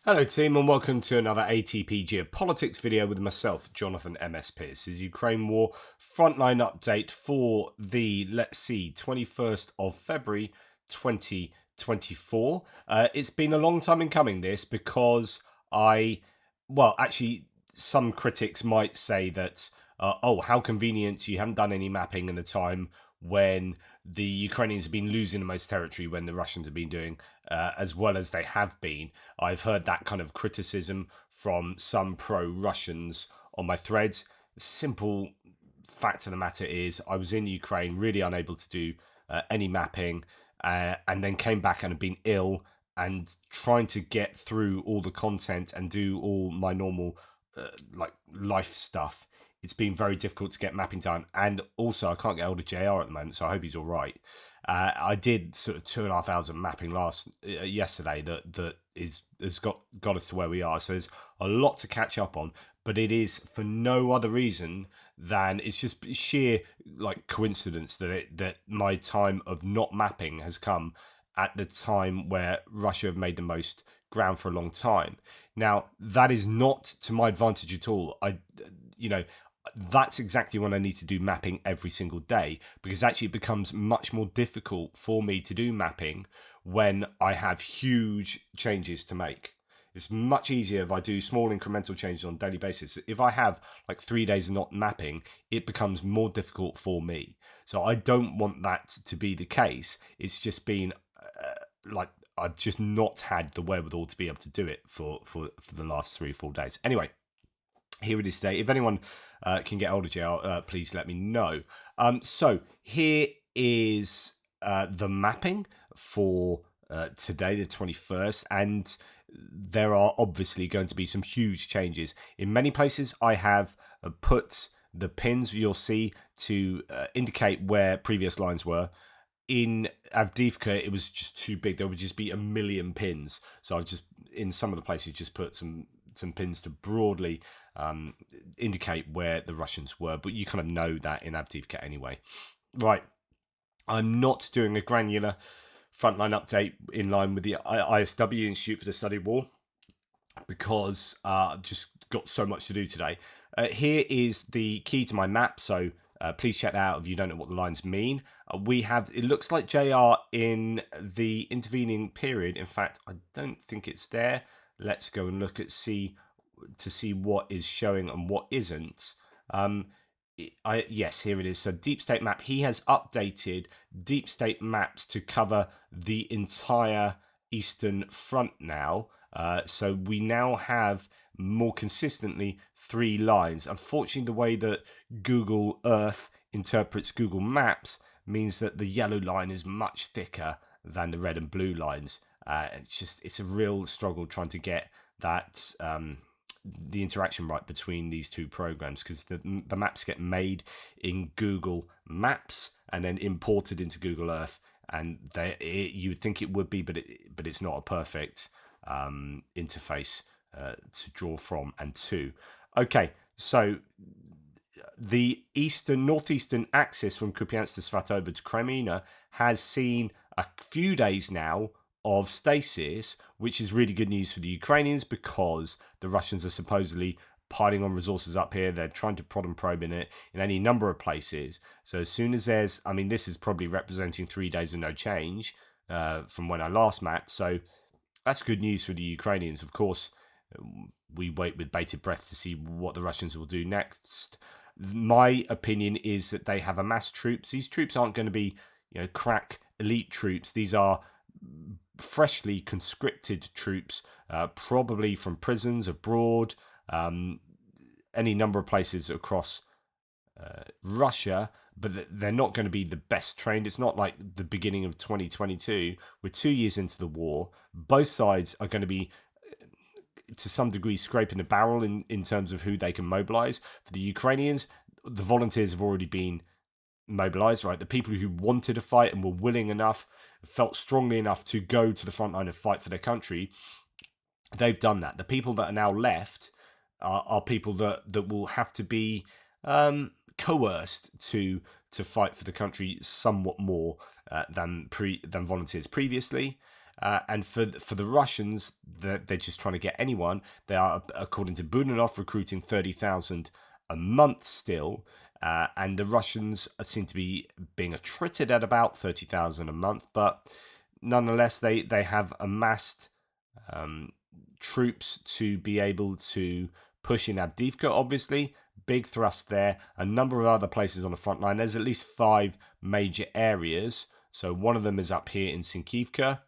Hello team and welcome to another ATP Geopolitics video with myself, Jonathan MS Pearce. This is Ukraine War Frontline update for the, 21st of February 2024. It's been a long time in coming this because some critics might say that, how convenient you haven't done any mapping in the time when the Ukrainians have been losing the most territory when the Russians have been doing as well as they have been. I've heard that kind of criticism from some pro-Russians on my threads. The simple fact of the matter is I was in Ukraine, really unable to do any mapping, and then came back and have been ill and trying to get through all the content and do all my normal life stuff. It's been very difficult to get mapping done, and also I can't get hold of JR at the moment, so I hope he's all right. I did sort of 2.5 hours of mapping yesterday that has got us to where we are. So there's a lot to catch up on, but it is for no other reason than it's just sheer coincidence that my time of not mapping has come at the time where Russia have made the most ground for a long time. Now that is not to my advantage at all. That's exactly when I need to do mapping every single day, because actually it becomes much more difficult for me to do mapping when I have huge changes to make. It's much easier if I do small incremental changes on a daily basis. If I have 3 days of not mapping, it becomes more difficult for me. So I don't want that to be the case. It's just been I've just not had the wherewithal to be able to do it for the last 3 or 4 days. Anyway, here it is today. If anyone can get hold of JR, please let me know. So here is the mapping for today, the 21st, and there are obviously going to be some huge changes. In many places, I have put the pins you'll see to indicate where previous lines were. In Avdiivka, it was just too big. There would just be a million pins. So I've just, in some of the places, just put some pins to broadly indicate where the Russians were. But you kind of know that in Avdiivka anyway. Right. I'm not doing a granular frontline update in line with the ISW, Institute for the Study of War, because I've just got so much to do today. Here is the key to my map. So please check that out if you don't know what the lines mean. We have, it looks like JR in the intervening period. In fact, I don't think it's there. Let's go and look at see what is showing and what isn't. Yes, here it is. So deep state map. He has updated deep state maps to cover the entire Eastern Front now. So we now have more consistently 3 lines. Unfortunately, the way that Google Earth interprets Google Maps means that the yellow line is much thicker than the red and blue lines. It's a real struggle trying to get that the interaction right between these two programs, because the maps get made in Google Maps and then imported into Google Earth, and you would think it would be, but it's not a perfect interface to draw from and to. Okay, so the northeastern axis from Kupiansk to Svatova to Crimea has seen a few days now of stasis, which is really good news for the Ukrainians, because the Russians are supposedly piling on resources up here. They're trying to prod and probe in any number of places. So as soon as this is probably representing 3 days of no change from when I last mapped. So that's good news for the Ukrainians. Of course, we wait with bated breath to see what the Russians will do next. My opinion is that they have amassed troops. These troops aren't going to be, crack elite troops. These are freshly conscripted troops, probably from prisons abroad, any number of places across Russia, but they're not going to be the best trained. It's not like the beginning of 2022. We're 2 years into the war. Both sides are going to be, to some degree, scraping the barrel in terms of who they can mobilize. For the Ukrainians, the volunteers have already been mobilized, right? The people who wanted to fight and were willing enough, felt strongly enough to go to the front line and fight for their country, they've done that. The people that are now left are people that will have to be coerced to fight for the country somewhat more than volunteers previously. And for the Russians, they're just trying to get anyone. They are, according to Budanov, recruiting 30,000 a month still. And the Russians seem to be being attrited at about 30,000 a month. But nonetheless, they have amassed troops to be able to push in Avdiivka, obviously. Big thrust there. A number of other places on the front line. There's at least 5 major areas. So one of them is up here in Sinkivka.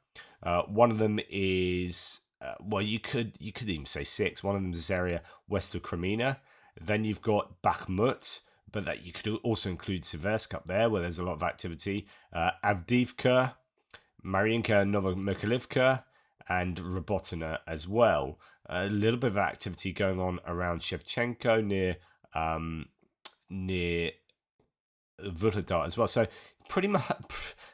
One of them is well, you could even say 6. One of them is this area west of Crimea. Then you've got Bakhmut, but that you could also include Seversk up there, where there's a lot of activity. Avdiivka, Mariinka, Novomykhailivka, and Robotina as well. A little bit of activity going on around Shevchenko near Vuhledar as well. So pretty much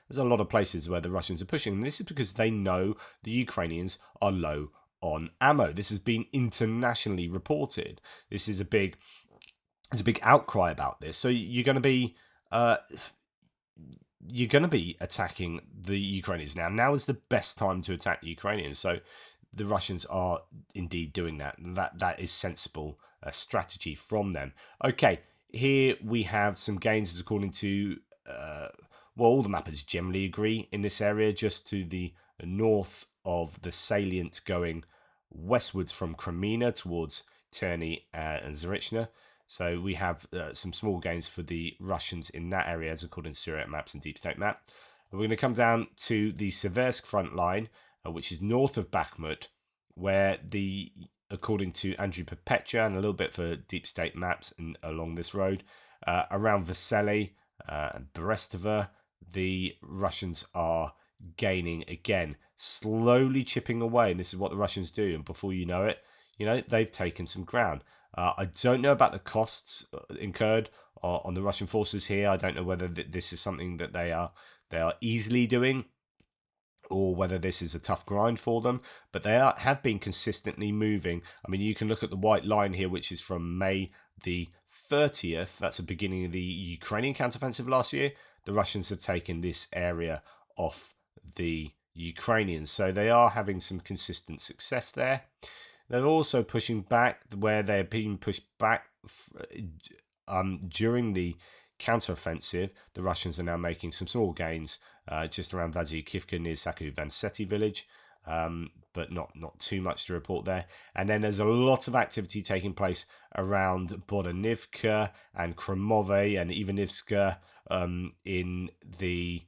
there's a lot of places where the Russians are pushing. And this is because they know the Ukrainians are low on ammo. This has been internationally reported. There's a big outcry about this. So you're going to be attacking the Ukrainians now. Now is the best time to attack the Ukrainians. So the Russians are indeed doing that. That is sensible strategy from them. Okay, here we have some gains according to all the mappers generally agree in this area, just to the north of the salient going westwards from Crimea towards Terny and Zarichna. So we have some small gains for the Russians in that area, as according to Syriac maps and Deep State map. And we're going to come down to the Seversk front line, which is north of Bakhmut, where according to Andrew Perpetua and a little bit for Deep State maps and along this road, around Vesely and Berestova, the Russians are gaining again, slowly chipping away. And this is what the Russians do. And before you know it, they've taken some ground. I don't know about the costs incurred on the Russian forces here. I don't know whether this is something that they are easily doing, or whether this is a tough grind for them. But they have been consistently moving. I mean, you can look at the white line here, which is from May the 30th. That's the beginning of the Ukrainian counteroffensive last year. The Russians have taken this area off the Ukrainians. So they are having some consistent success there. They're also pushing back where they're being pushed back during the counteroffensive. The Russians are now making some small gains just around Vasyukivka near Saku-Vanseti village, but not too much to report there. And then there's a lot of activity taking place around Bodanivka and Kromove and Ivanivska in the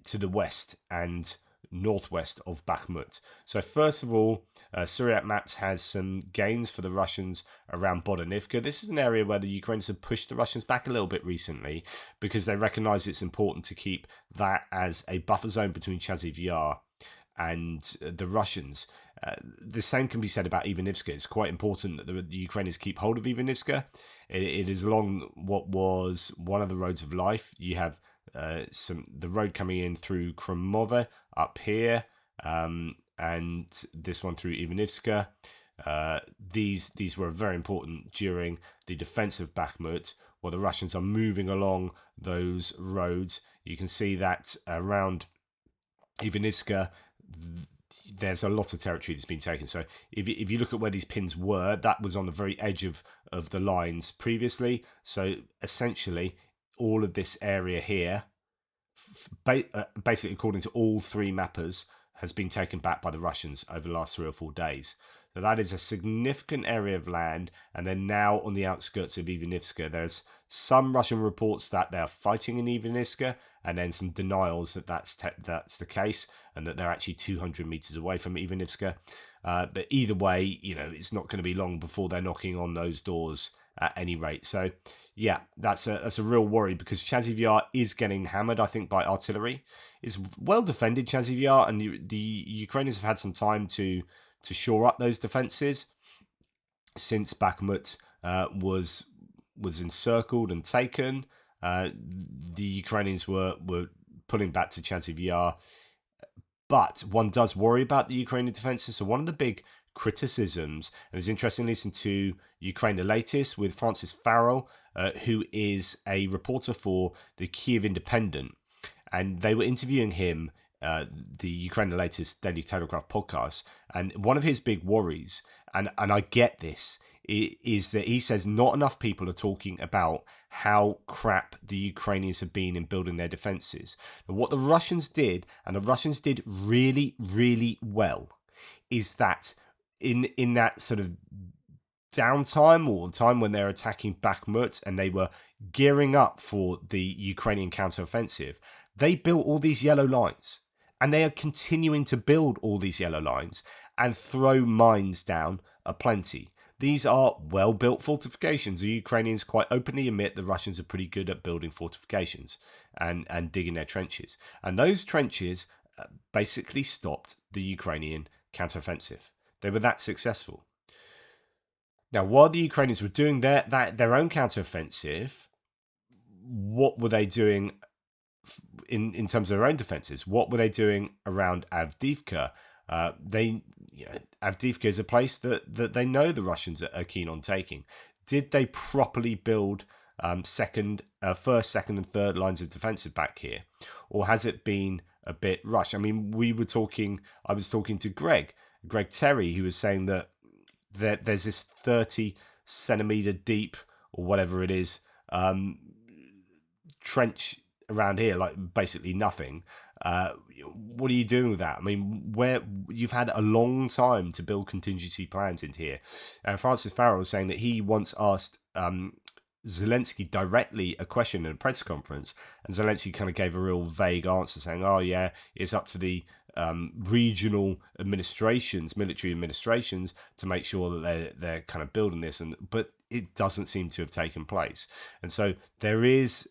to the west and northwest of Bakhmut. So first of all, Syriac Maps has some gains for the Russians around Bodanivka. This is an area where the Ukrainians have pushed the Russians back a little bit recently because they recognise it's important to keep that as a buffer zone between Chasiv Yar and the Russians. The same can be said about Ivanivska. It's quite important that the Ukrainians keep hold of Ivanivska. It is along what was one of the roads of life. You have the road coming in through Kromove up here, and this one through Ivanivska. These were very important during the defense of Bakhmut, while the Russians are moving along those roads. You can see that around Ivanivska, there's a lot of territory that's been taken. So if you look at where these pins were, that was on the very edge of the lines previously. So essentially, all of this area here, basically according to all 3 mappers, has been taken back by the Russians over the last 3 or 4 days. So that is a significant area of land, and they're now on the outskirts of Ivanivska. There's some Russian reports that they're fighting in Ivanivska, and then some denials that that's the case, and that they're actually 200 meters away from Ivanivska. But either way, it's not going to be long before they're knocking on those doors at any rate. So yeah, that's a real worry, because Chasiv Yar is getting hammered, I think, by artillery. It's well defended, Chasiv Yar, and the Ukrainians have had some time to shore up those defenses since Bakhmut was encircled and taken. The Ukrainians were pulling back to Chasiv Yar, but one does worry about the Ukrainian defenses. So one of the big criticisms, and it's interesting to listen to Ukraine the Latest with Francis Farrell, who is a reporter for the Kiev Independent, and they were interviewing him the Ukraine the Latest Daily Telegraph podcast, and one of his big worries, and I get this, is that he says not enough people are talking about how crap the Ukrainians have been in building their defenses. And what the Russians did, and the Russians did really, really well, is that in that sort of downtime or time when they're attacking Bakhmut and they were gearing up for the Ukrainian counteroffensive, they built all these yellow lines. And they are continuing to build all these yellow lines and throw mines down aplenty. These are well-built fortifications. The Ukrainians quite openly admit the Russians are pretty good at building fortifications and digging their trenches. And those trenches basically stopped the Ukrainian counteroffensive. They were that successful. Now, while the Ukrainians were doing their own counteroffensive, what were they doing in terms of their own defenses? What were they doing around Avdiivka? Avdiivka is a place that they know the Russians are keen on taking. Did they properly build first, second, and third lines of defenses back here, or has it been a bit rushed? I mean, I was talking to Greg Terry, who was saying that there's this 30 centimeter deep or whatever it is trench around here, like basically nothing. What are you doing with that? I mean, where you've had a long time to build contingency plans into here. Francis Farrell was saying that he once asked Zelensky directly a question in a press conference, and Zelensky kind of gave a real vague answer, saying, "Oh yeah, it's up to the regional administrations, military administrations, to make sure that they're kind of building this," but it doesn't seem to have taken place, and so there is.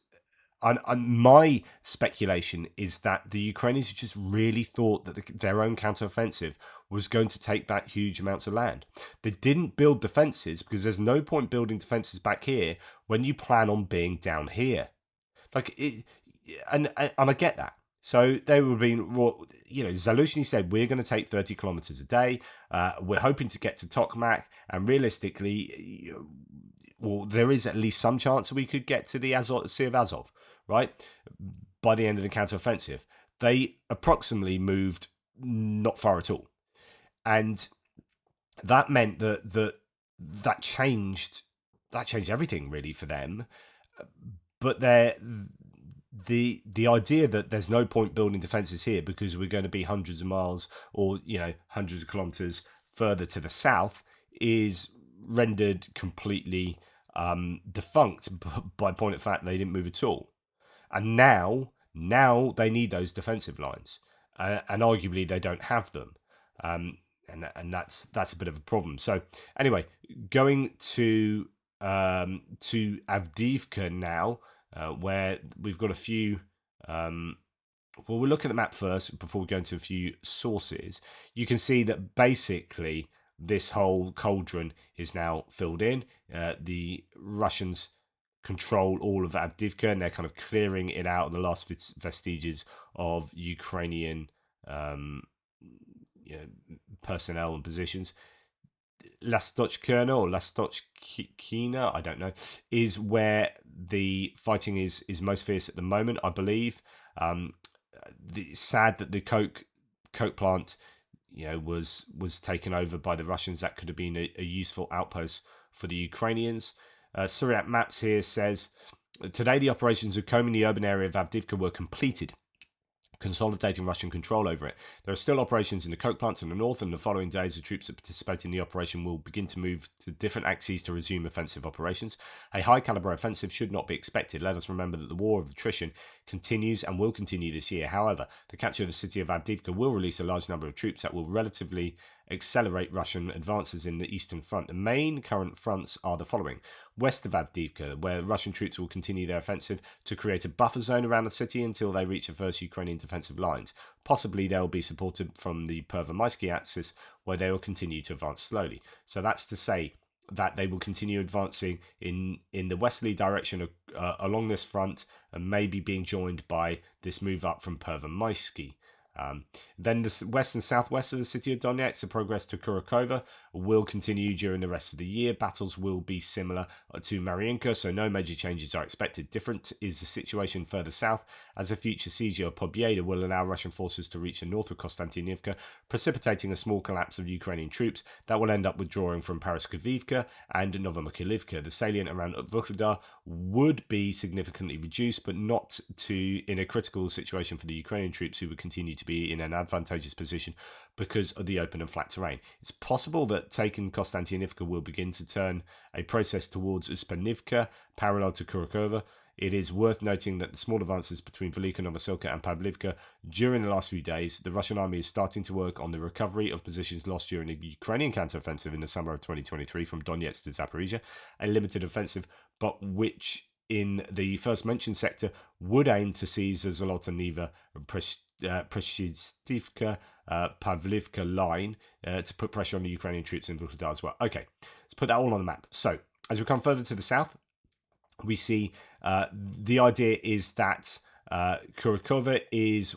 And my speculation is that the Ukrainians just really thought that their own counteroffensive was going to take back huge amounts of land. They didn't build defenses because there's no point building defenses back here when you plan on being down here. And I get that. So they were being, Zaluzhny said, we're going to take 30 kilometers a day. We're hoping to get to Tokmak, and realistically, there is at least some chance that we could get to the Sea of Azov, right? By the end of the counteroffensive. They approximately moved not far at all. And that meant that changed everything really for them. But the idea that there's no point building defenses here because we're going to be hundreds of miles or hundreds of kilometers further to the south is rendered completely defunct by point of fact they didn't move at all. And now they need those defensive lines, and arguably they don't have them, and that's a bit of a problem. So anyway, going to Avdiivka now, where we've got a few. We'll look at the map first before we go into a few sources. You can see that basically this whole cauldron is now filled in. The Russians control all of Avdiivka, and they're kind of clearing it out of the last vestiges of Ukrainian personnel and positions. Lastochkina or Lastochkina, I don't know, is where the fighting is most fierce at the moment, I believe. It's sad that the coke plant was taken over by the Russians. That could have been a useful outpost for the Ukrainians. Syriac Maps here says, today the operations of combing the urban area of Avdiivka were completed, consolidating Russian control over it. There are still operations in the coke plants in the north, and in the following days the troops that participate in the operation will begin to move to different axes to resume offensive operations. A high-caliber offensive should not be expected. Let us remember that the war of attrition continues and will continue this year. However, the capture of the city of Avdiivka will release a large number of troops that will relatively accelerate Russian advances in the eastern front. The main current fronts are the following. West of Avdiivka, where Russian troops will continue their offensive to create a buffer zone around the city until they reach the first Ukrainian defensive lines. Possibly they will be supported from the Pervomaisky axis, where they will continue to advance slowly. So that's to say that they will continue advancing in the westerly direction along this front, and maybe being joined by this move up from Pervomaisky. Then the west and southwest of the city of Donetsk, the progress to Kurakova will continue during the rest of the year. Battles will be similar to Mariinka, so no major changes are expected. Different is the situation further south, as a future siege of Pobieda will allow Russian forces to reach the north of Konstantinivka, precipitating a small collapse of Ukrainian troops that will end up withdrawing from Paraskevivka and Novomykhailivka. The salient around Vuhledar would be significantly reduced, but not in a critical situation for the Ukrainian troops, who would continue to be in an advantageous position because of the open and flat terrain. It's possible that taking Konstantinivka will begin to turn a process towards Uspanivka, parallel to Kurakova. It is worth noting that the small advances between Velika Novoselka and Pavlivka during the last few days, the Russian army is starting to work on the recovery of positions lost during the Ukrainian counteroffensive in the summer of 2023 from Donetsk to Zaporizhia, a limited offensive, but which in the first mentioned sector would aim to seize the Zolotaniva, Preshizhivka, Pavlivka line to put pressure on the Ukrainian troops in Vuhledar as well. Okay, let's put that all on the map. So, as we come further to the south, we see the idea is that Kurakova is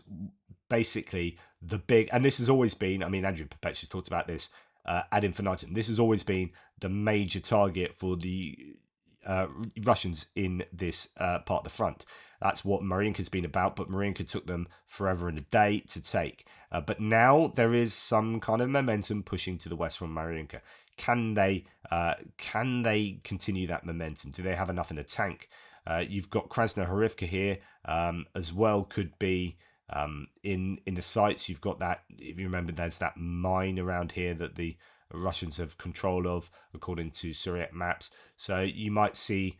basically the big, and this has always been, I mean, Andrew Perpetuus has talked about this ad infinitum. This has always been the major target for the Russians in this part of the front. That's what Mariinka's been about, but Mariinka took them forever and a day to take. But now there is some kind of momentum pushing to the west from Mariinka. Can they continue that momentum? Do they have enough in the tank? You've got Krasnohorivka here as well. Could be in the sights. You've got that. If you remember, there's that mine around here that the Russians have control of, according to Syriac maps. So you might see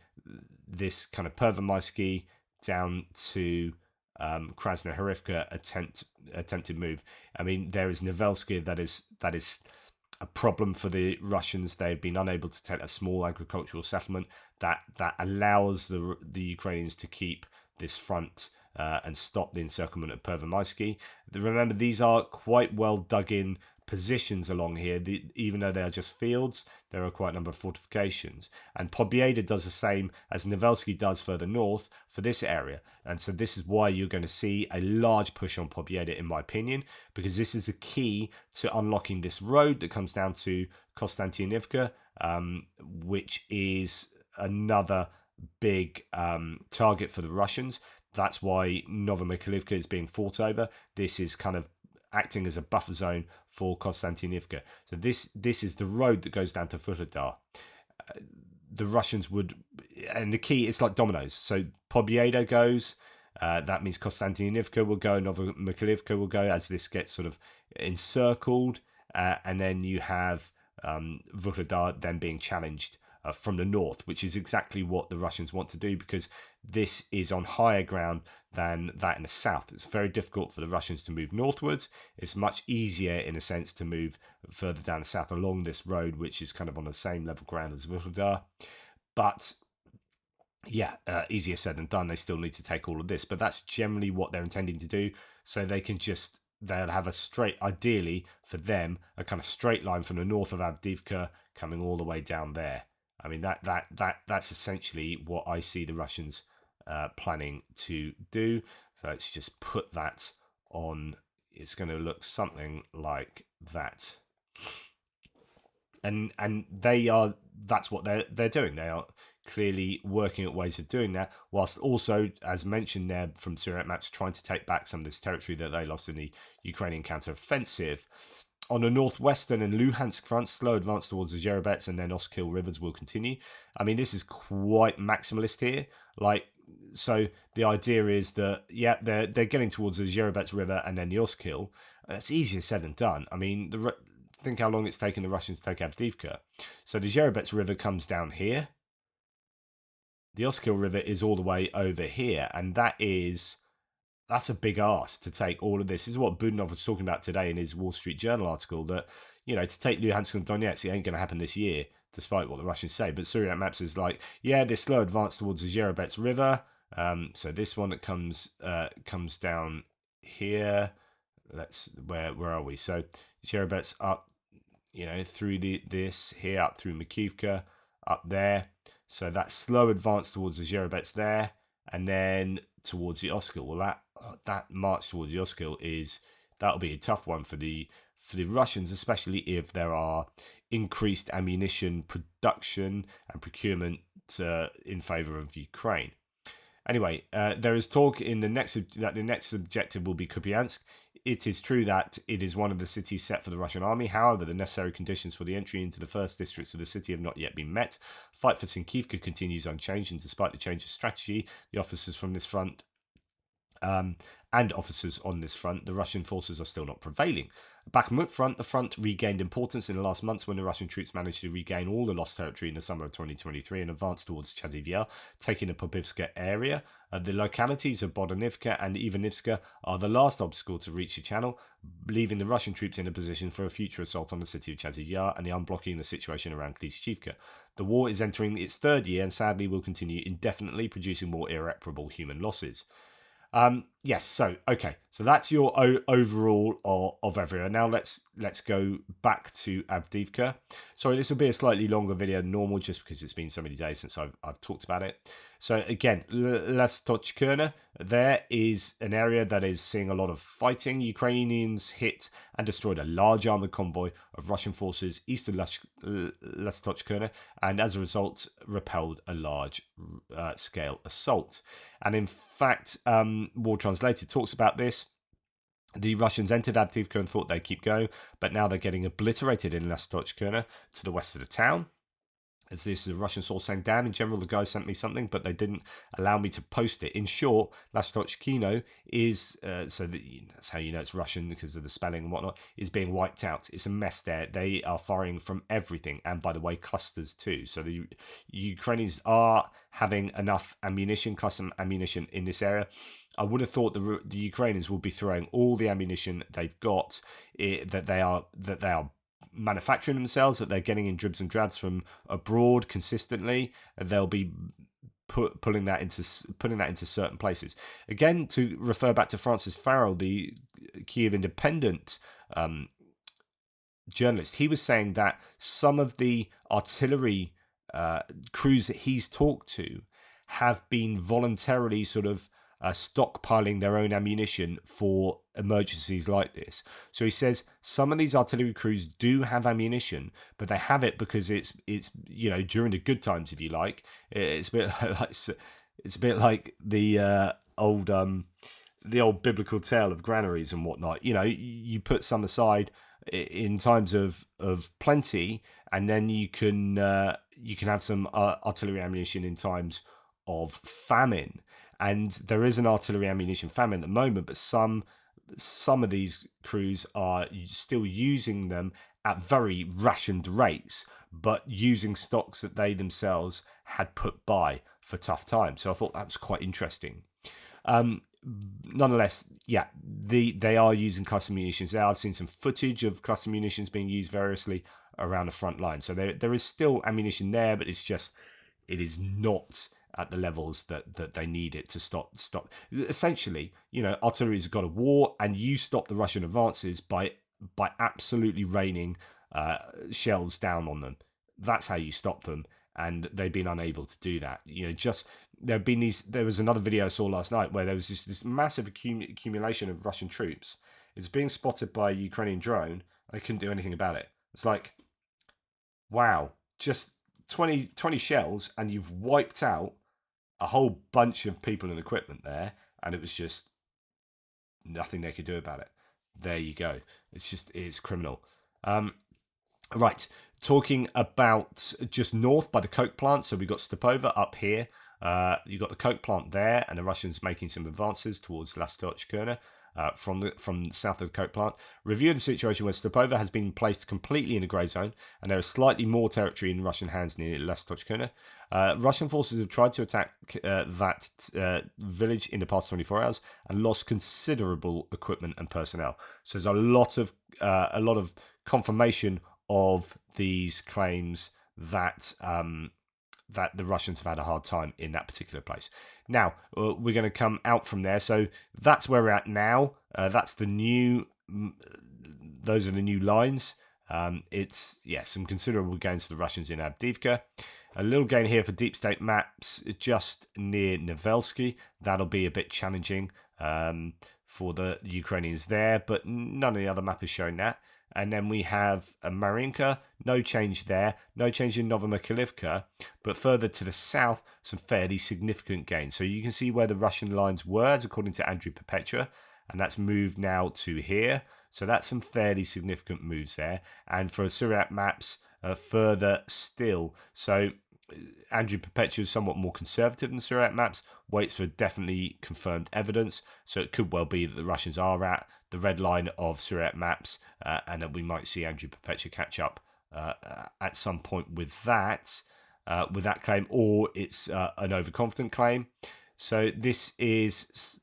this kind of Pervomaisky down to Krasnohorivka attempted move. I mean, there is Novelsky that is a problem for the Russians. They've been unable to take a small agricultural settlement that allows the Ukrainians to keep this front and stop the encirclement of Pervomaisky. Remember, these are quite well dug in positions along here. Even though they are just fields, there are quite a number of fortifications. And Pobieda does the same as Novelsky does further north for this area. And so this is why you're going to see a large push on Pobieda, in my opinion, because this is a key to unlocking this road that comes down to Konstantinivka, which is another big target for the Russians. That's why Novomykhailivka is being fought over. This is kind of acting as a buffer zone for Konstantinivka. So this is the road that goes down to Vuhledar. The Russians would, and the key, it's like dominoes. So Pobieda goes, that means Konstantinivka will go, Novomykhailivka will go as this gets sort of encircled, and then you have Vuhledar then being challenged from the north, which is exactly what the Russians want to do, because this is on higher ground than that in the south. It's very difficult for the Russians to move northwards. It's much easier, in a sense, to move further down the south along this road, which is kind of on the same level ground as Vuhledar. But yeah, easier said than done. They still need to take all of this, but that's generally what they're intending to do. So they'll have a straight, ideally for them, a kind of straight line from the north of Avdiivka coming all the way down there. I mean, that's essentially what I see the Russians planning to do. So let's just put that on. It's going to look something like that. And that's what they're doing. They are clearly working at ways of doing that, whilst also, as mentioned there from Syriac maps, trying to take back some of this territory that they lost in the Ukrainian counteroffensive. On the northwestern and Luhansk front, slow advance towards the Zherebets and then Oskil rivers will continue. I mean, this is quite maximalist here. So the idea is that, yeah, they're getting towards the Zherebets river and then the Oskil. That's easier said than done. I mean, think how long it's taken the Russians to take Avdiivka. So the Zherebets river comes down here. The Oskil river is all the way over here, and that's a big ask to take all of this. This is what Budanov was talking about today in his Wall Street Journal article, that, to take Luhansk and Donetsk, it ain't going to happen this year, despite what the Russians say. But Syriac maps is like, yeah, this slow advance towards the Zherebets river. So this one that comes down here. Where are we? So Zherebets up, through this here, up through Makivka, up there. So that slow advance towards the Zherebets there, and then towards the Oskil. Well, that march towards the Oskil is that'll be a tough one for the Russians, especially if there are increased ammunition production and procurement in favor of Ukraine. Anyway, there is talk in that the next objective will be Kupiansk. It is true that it is one of the cities set for the Russian army. However, the necessary conditions for the entry into the first districts of the city have not yet been met. Fight for Sinkivka continues unchanged, and despite the change of strategy, the officers from this front and officers on this front, the Russian forces are still not prevailing. Bakhmut front, the front regained importance in the last months when the Russian troops managed to regain all the lost territory in the summer of 2023 and advance towards Chasiv, taking the Popivska area. The localities of Bodanivka and Ivanivska are the last obstacle to reach the channel, leaving the Russian troops in a position for a future assault on the city of Chasiv and the unblocking the situation around Klishchivka. The war is entering its third year and sadly will continue indefinitely, producing more irreparable human losses. Yes, so that's your overall of everywhere. Now let's go back to Avdiivka. Sorry, this will be a slightly longer video than normal just because it's been so many days since I've talked about it. So again, Lastochkirna, there is an area that is seeing a lot of fighting. Ukrainians hit and destroyed a large armored convoy of Russian forces east of Lastochkirna, and as a result repelled a large scale assault. And in fact, War Translated talks about this. The Russians entered Avdiivka and thought they'd keep going, but now they're getting obliterated in Lastochkirna to the west of the town. As this is a Russian source saying, damn, in general, the guy sent me something, but they didn't allow me to post it. In short, Lastochkino is, that's how you know it's Russian because of the spelling and whatnot, is being wiped out. It's a mess there. They are firing from everything, and by the way, clusters too. So the Ukrainians are having enough ammunition, cluster ammunition in this area. I would have thought the Ukrainians will be throwing all the ammunition they've got that they are manufacturing themselves, that they're getting in dribs and drabs from abroad consistently, and they'll be putting that into certain places. Again, to refer back to Francis Farrell, the Kiev Independent journalist, he was saying that some of the artillery crews that he's talked to have been voluntarily sort of stockpiling their own ammunition for emergencies like this. So he says some of these artillery crews do have ammunition, but they have it because it's during the good times, if you like. It's a bit like the old biblical tale of granaries and whatnot. You put some aside in times of plenty, and then you can have some artillery ammunition in times of famine. And there is an artillery ammunition famine at the moment, but some of these crews are still using them at very rationed rates, but using stocks that they themselves had put by for tough times. So I thought that was quite interesting. Nonetheless, yeah, they are using cluster munitions there. I've seen some footage of cluster munitions being used variously around the front line. So there is still ammunition there, but it is not at the levels that they need it to stop. Essentially, artillery's got a war, and you stop the Russian advances by absolutely raining shells down on them. That's how you stop them, and they've been unable to do that. There was another video I saw last night where there was this massive accumulation of Russian troops. It's being spotted by a Ukrainian drone. They couldn't do anything about it. It's like, wow, just 20 shells and you've wiped out a whole bunch of people and equipment there, and it was just nothing they could do about it. There you go. It's criminal. Right, talking about just north by the coke plant. So we got Stepova up here. You got the coke plant there, and the Russians making some advances towards Lastochkirna. From south of the coke plant. Review of the situation where Stepova has been placed completely in the grey zone, and there is slightly more territory in Russian hands near Lastochkirna. Russian forces have tried to attack that village in the past 24 hours and lost considerable equipment and personnel. So there's a lot of confirmation of these claims that the Russians have had a hard time in that particular place. Now, we're going to come out from there. So that's where we're at now. Those are the new lines. It's some considerable gains for the Russians in Avdiivka. A little gain here for deep state maps just near Novelsky. That'll be a bit challenging for the Ukrainians there, but none of the other map is showing that. And then we have Marinka, no change there, no change in Novomykhailivka, but further to the south, some fairly significant gains. So you can see where the Russian lines were, according to Andrew Perpetua, and that's moved now to here. So that's some fairly significant moves there. And for Syriac maps, further still. So Andrew Perpetua is somewhat more conservative than Syriac maps, waits for definitely confirmed evidence. So it could well be that the Russians are at the red line of Syriac maps, and that we might see Andrew Perpetua catch up at some point with that claim, or it's an overconfident claim. So this is,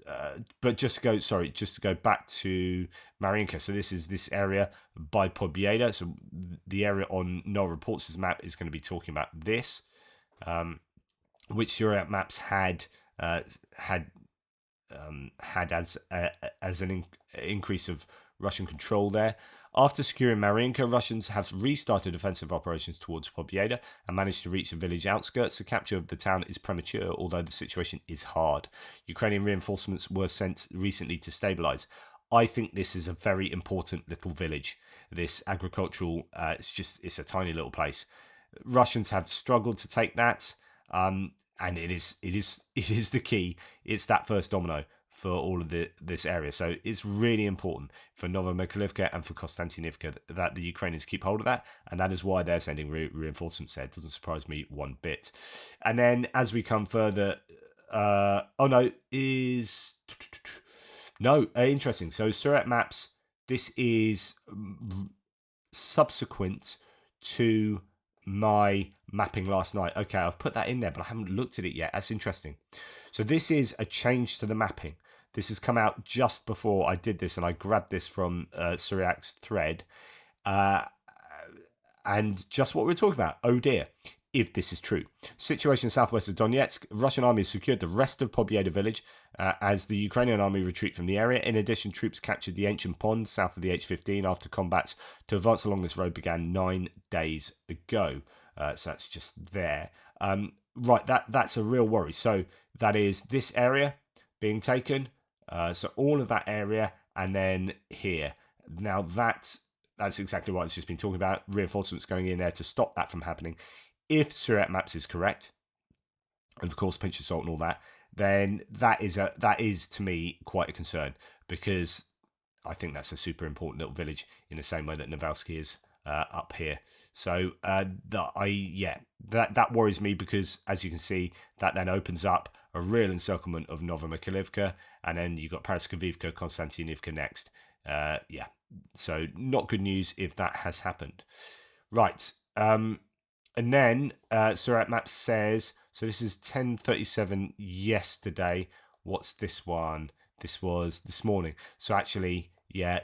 but just to go back to Marinka. So this is this area by Pobjeda. So the area on Null Reports' map is going to be talking about this, which Syriac maps had as an increase of Russian control there. After securing Marinka, Russians have restarted offensive operations towards Pobjeda and managed to reach the village outskirts. The capture of the town is premature, although the situation is hard. Ukrainian reinforcements were sent recently to stabilize. I think this is a very important little village. This agricultural, it's a tiny little place. Russians have struggled to take that, and it is the key. It's that first domino for all of this area. So it's really important for Novomykhailivka and for Konstantinivka that the Ukrainians keep hold of that, and that is why they're sending reinforcements there. It doesn't surprise me one bit. And then as we come further, interesting. So Surat maps, this is subsequent to my mapping last night. Okay, I've put that in there, but I haven't looked at it yet. That's interesting. So this is a change to the mapping. This has come out just before I did this, and I grabbed this from Syriac's thread. And just what we were talking about. Oh dear, if this is true. Situation southwest of Donetsk. Russian army has secured the rest of Pobjeda village as the Ukrainian army retreat from the area. In addition, troops captured the ancient pond south of the H15 after combats to advance along this road began 9 days ago. So that's just there. Right, that's a real worry. So that is this area being taken. So all of that area, and then here. Now that's exactly what I've just been talking about. Reinforcements going in there to stop that from happening. If Surat Maps is correct, and of course pinch of salt and all that, then that is to me quite a concern, because I think that's a super important little village in the same way that Novalsky is up here. So that worries me, because as you can see, that then opens up a real encirclement of Novomykhailivka, and then you've got Paraskovivka, Konstantinivka next. So not good news if that has happened. Right. And then Surat Maps says, so this is 10:37 yesterday. What's this one? This was this morning. So actually, yeah,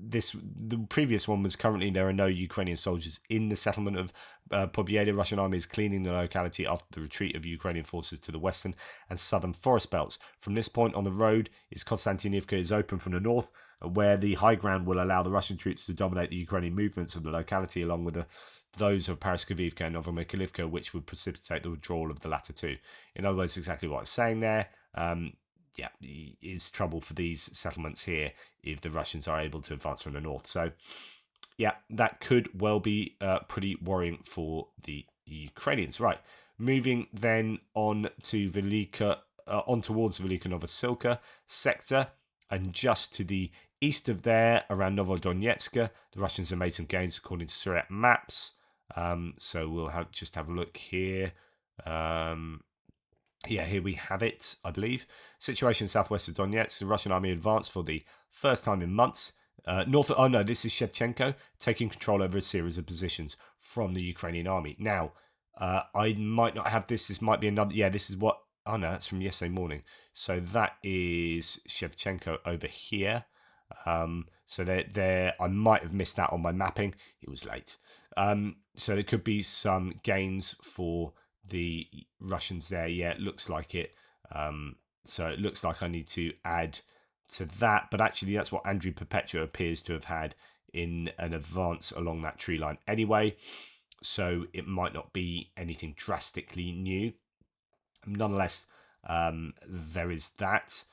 the previous one was currently there are no Ukrainian soldiers in the settlement of Pobjeda. Russian army is cleaning the locality after the retreat of Ukrainian forces to the western and southern forest belts. From this point on the road, Konstantinivka is open from the north, where the high ground will allow the Russian troops to dominate the Ukrainian movements of the locality, along with those of Paraskovivka and Novomykhailivka, which would precipitate the withdrawal of the latter two. In other words, exactly what I was saying there. It's trouble for these settlements here if the Russians are able to advance from the north. So, yeah, that could well be pretty worrying for the Ukrainians. Right, moving then on to towards Velika Novosilka sector, and just to the east of there, around Novodonetsk, the Russians have made some gains according to Surat Maps. So we'll have a look here. Here we have it, I believe. Situation southwest of Donetsk. The Russian army advanced for the first time in months. This is Shevchenko taking control over a series of positions from the Ukrainian army. Now, I might not have this. This might be another. Yeah, this is what. Oh no, that's from yesterday morning. So that is Shevchenko over here. So there, I might have missed that on my mapping. It was late. So there could be some gains for the Russians there. Yeah, it looks like it. So it looks like I need to add to that, but actually that's what Andrew Perpetua appears to have had in an advance along that tree line anyway, so it might not be anything drastically new. Nonetheless, there is that.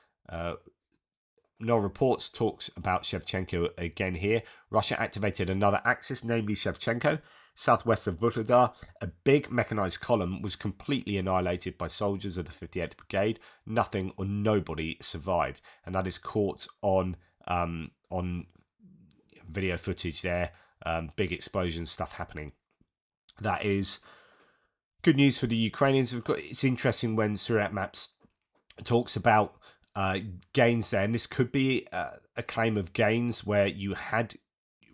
No Reports talks about Shevchenko again here. Russia activated another axis, namely Shevchenko, southwest of Vuhledar. A big mechanized column was completely annihilated by soldiers of the 58th Brigade. Nothing or nobody survived, and that is caught on video footage there. Big explosions, stuff happening. That is good news for the Ukrainians. It's interesting when Surat Maps talks about gains there, and this could be a claim of gains where you had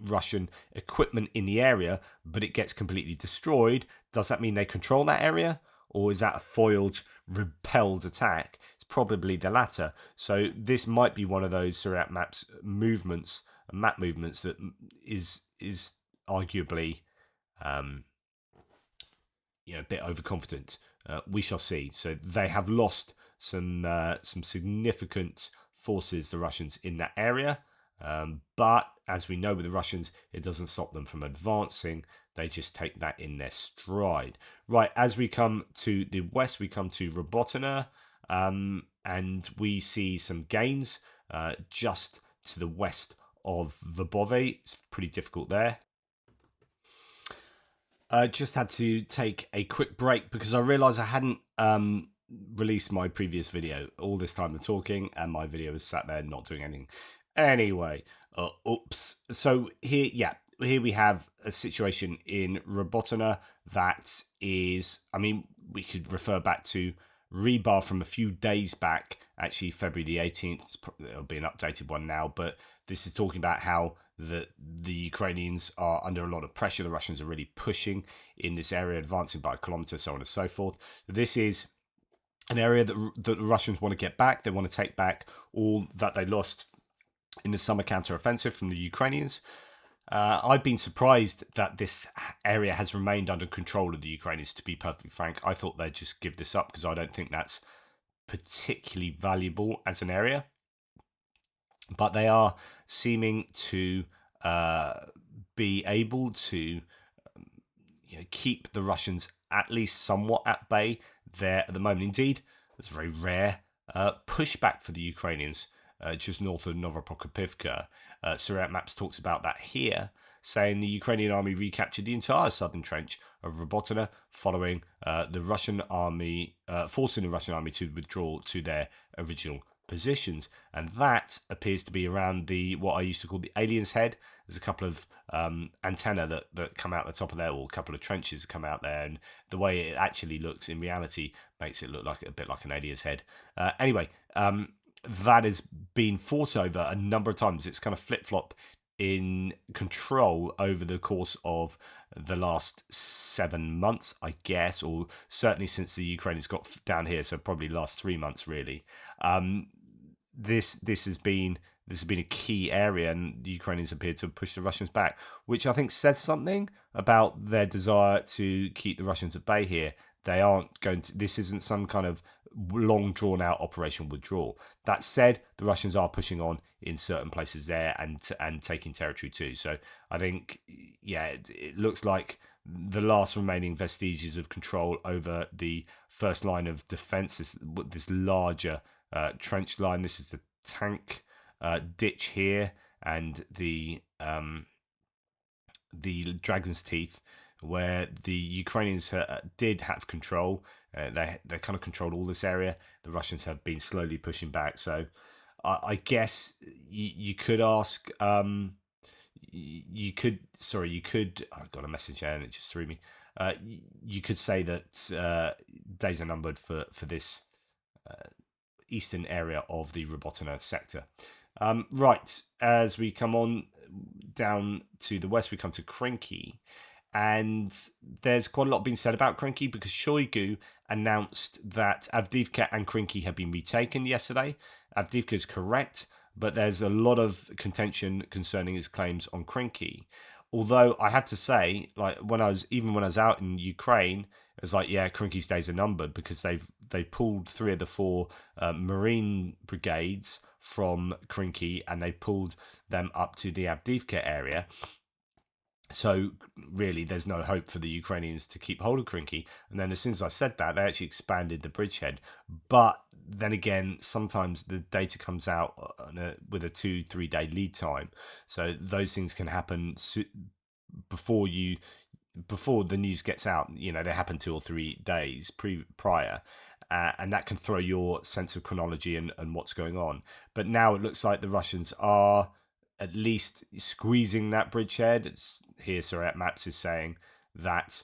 Russian equipment in the area, but it gets completely destroyed. Does that mean they control that area, or is that a foiled, repelled attack? It's probably the latter. So this might be one of those Surat Maps movements, map movements that is arguably a bit overconfident. We shall see. So they have lost some significant forces, the Russians, in that area. But as we know with the Russians, it doesn't stop them from advancing. They just take that in their stride. Right, as we come to the west, we come to Robotyne, and we see some gains just to the west of Verbove. It's pretty difficult there. Just had to take a quick break because I realised I hadn't released my previous video. All this time of talking, and my video was sat there not doing anything. Anyway, oops. So here we have a situation in Robotyne that is, we could refer back to rebar from a few days back, actually February the 18th. It'll be an updated one now, but this is talking about how the Ukrainians are under a lot of pressure. The Russians are really pushing in this area, advancing by a kilometre, so on and so forth. This is an area that the Russians want to get back. They want to take back all that they lost in the summer counter-offensive from the Ukrainians. I've been surprised that this area has remained under control of the Ukrainians, to be perfectly frank. I thought they'd just give this up because I don't think that's particularly valuable as an area. But they are seeming to be able to keep the Russians at least somewhat at bay there at the moment. Indeed, there's a very rare pushback for the Ukrainians just north of Novopokrovka. Surat Maps talks about that here, saying the Ukrainian army recaptured the entire southern trench of Robotyne following the Russian army, forcing the Russian army to withdraw to their original positions, and that appears to be around what I used to call the alien's head. There's a couple of antennae that come out the top of there, or a couple of trenches that come out there, and the way it actually looks in reality makes it look like a bit like an alien's head. Anyway, that has been fought over a number of times. It's kind of flip-flop in control over the course of the last 7 months, I guess, or certainly since the Ukrainians got down here, so probably last 3 months really. This has been a key area, and the Ukrainians appear to push the Russians back, which I think says something about their desire to keep the Russians at bay here. They aren't going to. This isn't some kind of long drawn out operation withdrawal. That said, the Russians are pushing on in certain places there and taking territory too. So I think, it looks like the last remaining vestiges of control over the first line of defense is this larger trench line. This is the tank ditch here, and the Dragon's Teeth, where the Ukrainians did have control. They kind of controlled all this area. The Russians have been slowly pushing back. So I guess you could ask. You could. I got a message there and it just threw me. You could say that days are numbered for this eastern area of the Robotyne sector. Right, as we come on down to the west, we come to Krinky, and there's quite a lot being said about Krinky because Shoigu announced that Avdiivka and Krinky have been retaken yesterday. Avdiivka is correct, but there's a lot of contention concerning his claims on Krinky. Although I have to say, like when I was out in Ukraine, it was like, yeah, Krinky's days are numbered because they pulled 3 of the 4 Marine brigades from Krinky, and they pulled them up to the Avdiivka area. So really, there's no hope for the Ukrainians to keep hold of Krinky. And then as soon as I said that, they actually expanded the bridgehead. But then again, sometimes the data comes out with a 2-3 day lead time, so those things can happen before you before the news gets out. They happen 2 or 3 days prior. And that can throw your sense of chronology and what's going on. But now it looks like the Russians are at least squeezing that bridgehead. It's here, Surrey Maps is saying that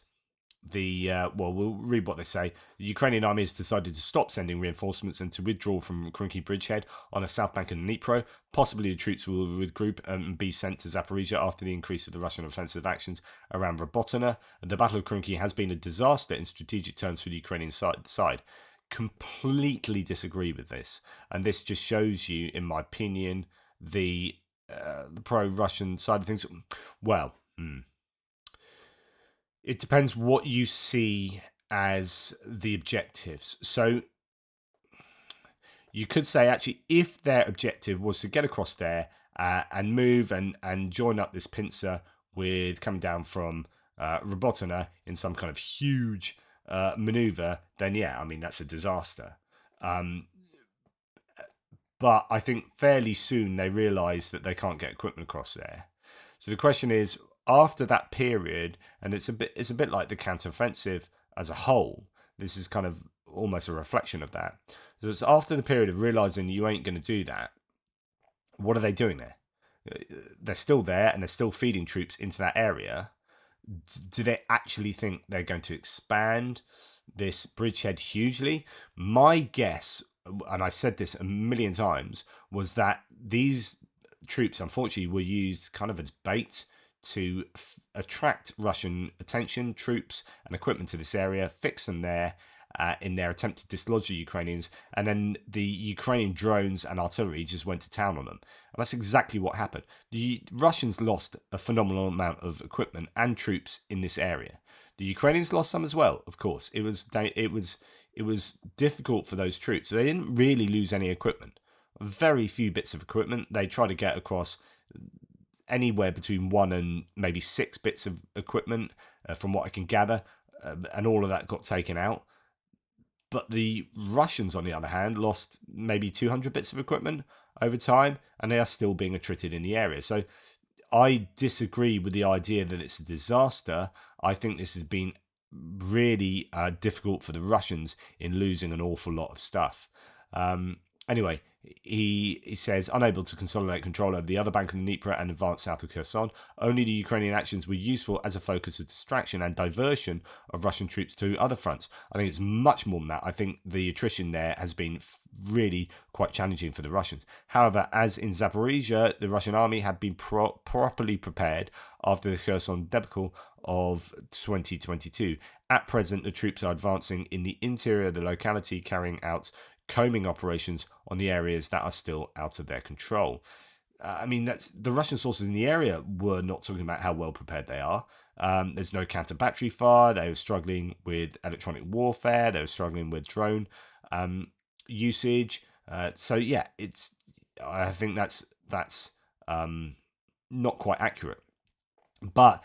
we'll read what they say. The Ukrainian army has decided to stop sending reinforcements and to withdraw from Krynki bridgehead on the south bank of the Dnipro. Possibly the troops will regroup and be sent to Zaporizhia after the increase of the Russian offensive actions around Robotyne. The Battle of Krynki has been a disaster in strategic terms for the Ukrainian side. Completely disagree with this, and this just shows you, in my opinion, the pro-Russian side of things. Well, it depends what you see as the objectives. So you could say, actually, if their objective was to get across there and move and join up this pincer with coming down from Robotyne in some kind of huge maneuver, then yeah, I mean, that's a disaster. But I think fairly soon they realise that they can't get equipment across there. So the question is, after that period, and it's a bit like the counteroffensive as a whole. This is kind of almost a reflection of that. So it's after the period of realising you ain't going to do that. What are they doing there? They're still there and they're still feeding troops into that area. Do they actually think they're going to expand this bridgehead hugely? My guess, and I said this a million times, was that these troops, unfortunately, were used kind of as bait to attract Russian attention, troops, and equipment to this area, fix them there in their attempt to dislodge the Ukrainians, and then the Ukrainian drones and artillery just went to town on them. And that's exactly what happened. The Russians lost a phenomenal amount of equipment and troops in this area. The Ukrainians lost some as well, of course. It was difficult for those troops. They didn't really lose any equipment. Very few bits of equipment. They tried to get across anywhere between 1 and maybe 6 bits of equipment, from what I can gather, and all of that got taken out. But the Russians, on the other hand, lost maybe 200 bits of equipment over time, and they are still being attrited in the area. So I disagree with the idea that it's a disaster. I think this has been really difficult for the Russians in losing an awful lot of stuff. Anyway, he says, unable to consolidate control over the other bank of the Dnipro and advance south of Kherson, only the Ukrainian actions were useful as a focus of distraction and diversion of Russian troops to other fronts. I think it's much more than that. I think the attrition there has been really quite challenging for the Russians. However, as in Zaporizhia, the Russian army had been properly prepared after the Kherson debacle of 2022. At present, the troops are advancing in the interior of the locality, carrying out combing operations on the areas that are still out of their control. I mean, that's the Russian sources in the area were not talking about how well prepared they are. There's no counter battery fire. They were struggling with electronic warfare. They were struggling with drone usage. So yeah, I think that's not quite accurate. But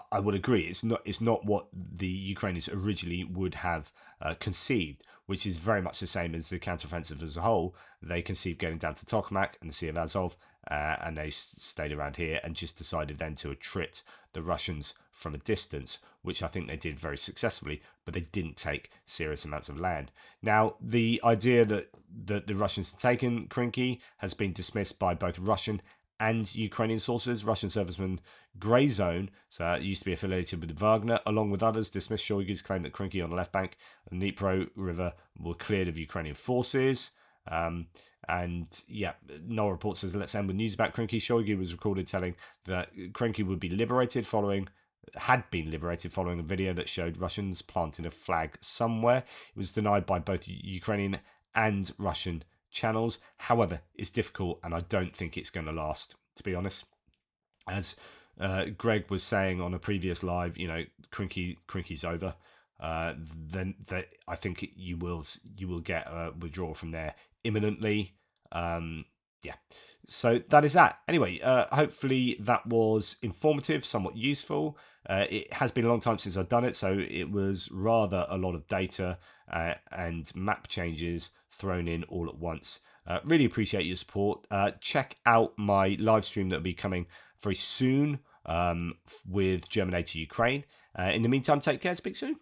I would agree, it's not what the Ukrainians originally would have conceived, which is very much the same as the counteroffensive as a whole. They conceived getting down to Tokmak and the Sea of Azov, and they stayed around here and just decided then to attrit the Russians from a distance, which I think they did very successfully, but they didn't take serious amounts of land. Now, the idea that the Russians had taken Krynki has been dismissed by both Russian and Ukrainian sources. Russian serviceman Grey Zone, so it used to be affiliated with Wagner, along with others, dismissed Shoigu's claim that Krynki on the left bank and the Dnipro River were cleared of Ukrainian forces. And yeah, Noel report says, let's end with news about Krynki. Shoigu was recorded telling that Krynki would be had been liberated following a video that showed Russians planting a flag somewhere. It was denied by both Ukrainian and Russian channels. However, it's difficult, and I don't think it's going to last, to be honest. As Greg was saying on a previous live, Krynki's over. Then I think you will get a withdrawal from there imminently. Yeah. So that is that. Anyway, hopefully that was informative, somewhat useful. It has been a long time since I've done it, so it was rather a lot of data and map changes thrown in all at once. Really appreciate your support. Check out my live stream that will be coming very soon with German aid to Ukraine. In the meantime, take care. Speak soon.